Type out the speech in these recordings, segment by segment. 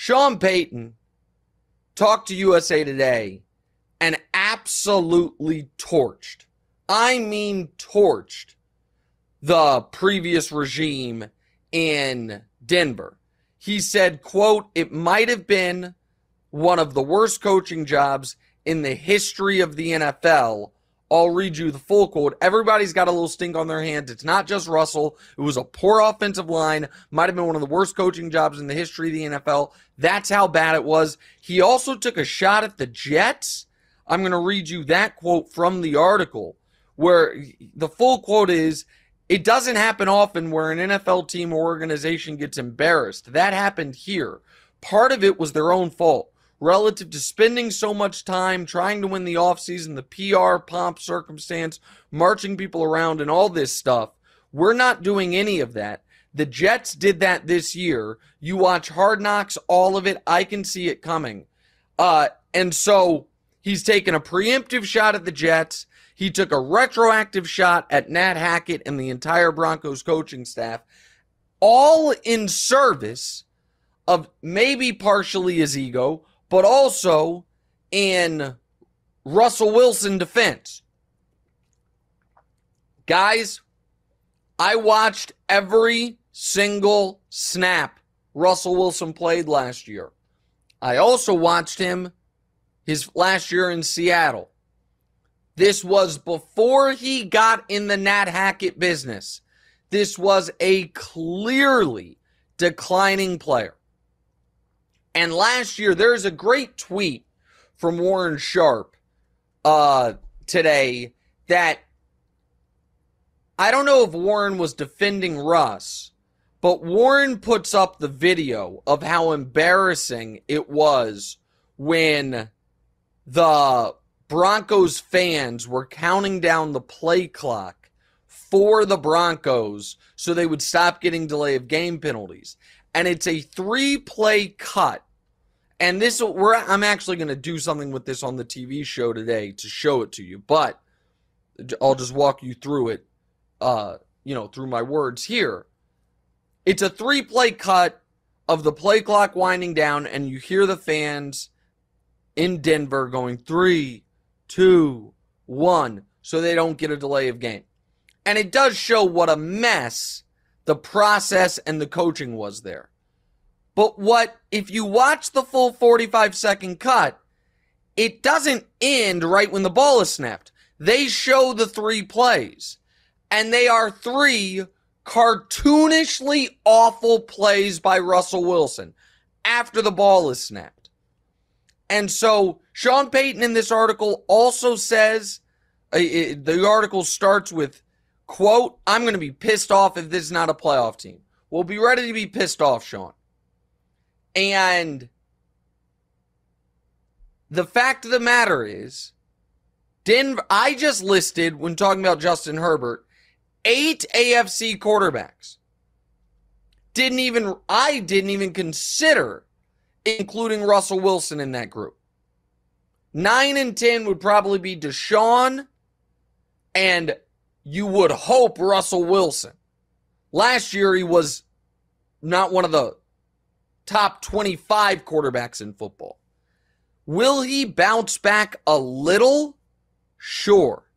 Sean Payton talked to USA Today and absolutely torched, I mean torched, the previous regime in Denver. He said, quote, "It might have been one of the worst coaching jobs in the history of the NFL." I'll read you the full quote. "Everybody's got a little stink on their hands. It's not just Russell. It was a poor offensive line. Might have been one of the worst coaching jobs in the history of the NFL. That's how bad it was." He also took a shot at the Jets. I'm going to read you that quote from the article, where the full quote is, "It doesn't happen often where an NFL team or organization gets embarrassed. That happened here. Part of it was their own fault. Relative to spending so much time trying to win the offseason, the PR, pomp, circumstance, marching people around, and all this stuff. We're not doing any of that. The Jets did that this year. You watch Hard Knocks, all of it. I can see it coming." And so he's taken a preemptive shot at the Jets. He took a retroactive shot at Nat Hackett and the entire Broncos coaching staff, all in service of maybe partially his ego, but also in Russell Wilson defense. Guys, I watched every single snap Russell Wilson played last year. I also watched him his last year in Seattle. This was before he got in the Nat Hackett business. This was a clearly declining player. And last year, there's a great tweet from Warren Sharp today that I don't know if Warren was defending Russ, but Warren puts up the video of how embarrassing it was when the Broncos fans were counting down the play clock for the Broncos so they would stop getting delay of game penalties. And it's a 3-play cut. And I'm actually going to do something with this on the TV show today to show it to you. But I'll just walk you through it, through my words here. It's a 3-play cut of the play clock winding down, and you hear the fans in Denver going 3, 2, 1, so they don't get a delay of game. And it does show what a mess the process and the coaching was there. But if you watch the full 45-second cut, it doesn't end right when the ball is snapped. They show the 3 plays, and they are 3 cartoonishly awful plays by Russell Wilson after the ball is snapped. And so Sean Payton in this article also says, the article starts with, quote, "I'm going to be pissed off if this is not a playoff team." We'll be ready to be pissed off, Sean. And the fact of the matter is, Denver, I just listed, when talking about Justin Herbert, 8 AFC quarterbacks. I didn't even consider including Russell Wilson in that group. 9 and 10 would probably be Deshaun, and you would hope Russell Wilson. Last year, he was not one of the top 25 quarterbacks in football. Will he bounce back a little? Sure.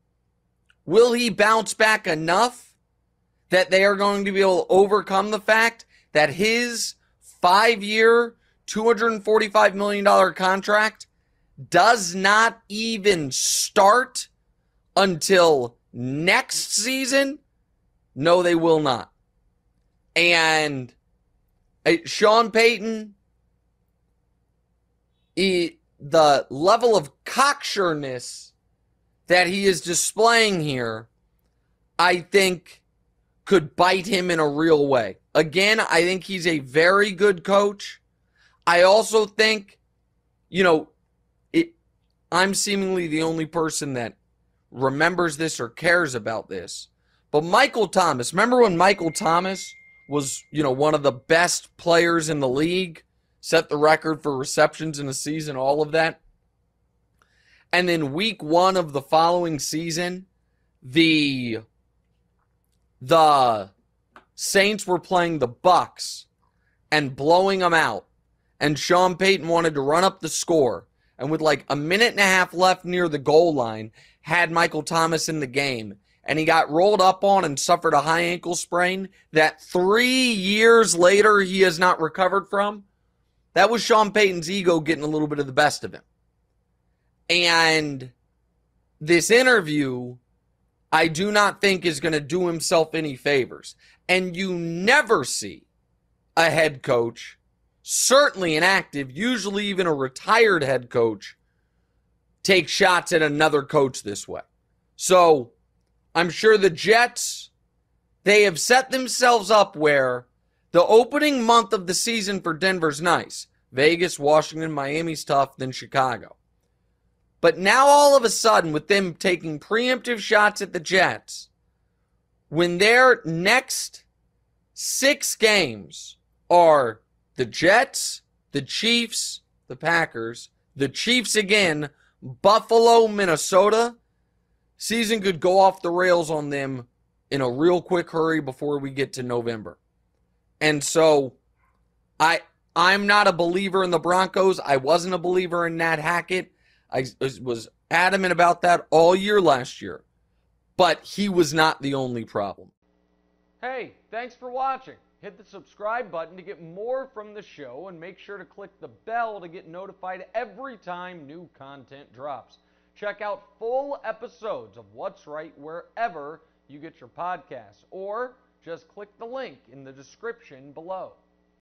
Will he bounce back enough that they are going to be able to overcome the fact that his 5-year, $245 million contract does not even start until next season? No, they will not. And Sean Payton, the level of cocksureness that he is displaying here, I think, could bite him in a real way. Again, I think he's a very good coach. I also think, I'm seemingly the only person that remembers this or cares about this. But Michael Thomas, remember when Michael Thomas was, one of the best players in the league, set the record for receptions in a season, all of that? And then week 1 of the following season, the Saints were playing the Bucks and blowing them out. and Sean Payton wanted to run up the score, and with like a minute and a half left near the goal line, had Michael Thomas in the game, and he got rolled up on and suffered a high ankle sprain that 3 years later he has not recovered from, that was Sean Payton's ego getting a little bit of the best of him. And this interview, I do not think is going to do himself any favors. And you never see a head coach, certainly an active, usually even a retired head coach, take shots at another coach this way. So I'm sure the Jets, they have set themselves up where the opening month of the season for Denver's nice. Vegas, Washington, Miami's tough, then Chicago. But now all of a sudden, with them taking preemptive shots at the Jets, when their next 6 games are the Jets, the Chiefs, the Packers, the Chiefs again, Buffalo, Minnesota, season could go off the rails on them in a real quick hurry before we get to November. And so I'm not a believer in the Broncos. I wasn't a believer in Nat Hackett. I was adamant about that all year last year. But he was not the only problem. Hey, thanks for watching. Hit the subscribe button to get more from the show, and make sure to click the bell to get notified every time new content drops. Check out full episodes of What's Right wherever you get your podcasts, or just click the link in the description below.